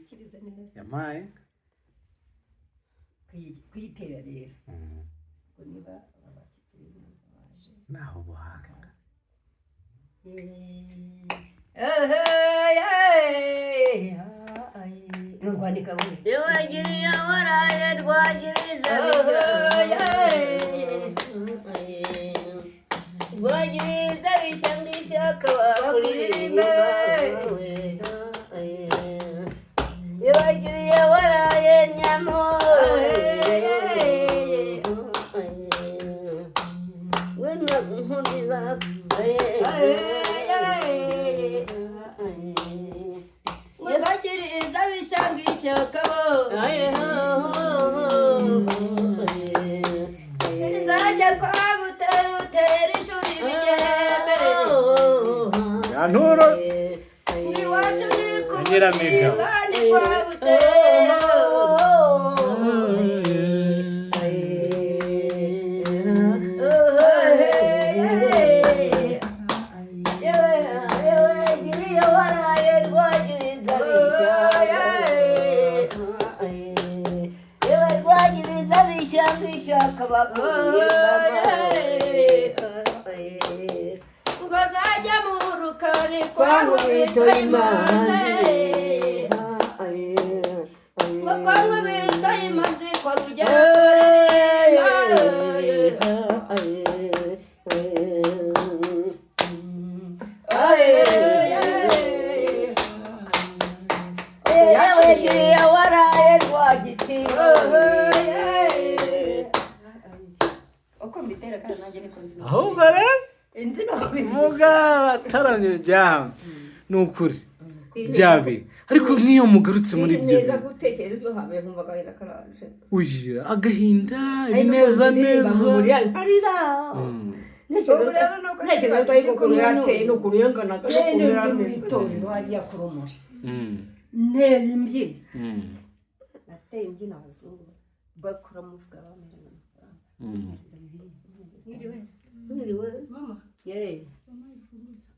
uyikirize neza yamaye kuyitera rero ngo niba abashyitsi b'inyanza baje naho buhanga n'urwandika bumwe yawagiriye waraye rwagiriza rwagiriza bishandisha kabakuririmba yawagiriye waraye nyamo wena nkuriza rwagiriza bishandisha kabo nzajya kwa buterutera ishuri bigeme yanturo iwacu ni ku Nyiramiga. mukinga ni kwa butera yawagiriye waraye rwagiriza rwagiriza bishandisha kabakuririmba ngo zajya mu rukari kwa nkubito imanzi ngo kwa nkubito imanzi kwa rugero yawagiriye waraye rwagitiyo uko mbitera kandi nanjye niko nzi ahubwo rero inzi no muga bataramye byam nukuri byabe ariko nk'iyo mugarutse muri ibyo neza gutekereza ibyo hambere nkumva agahinda karaje ugira agahinda ibineza neza ntekereza ko ariko ukuntu yateye n'ukuntu yanganaga n'ukuntu yarameze itorero hariya ku rumuri ntera imbyino nateye imbyino abazungu bakora muvuga bameze amafaranga mwiriwe mama yeee mama ifuza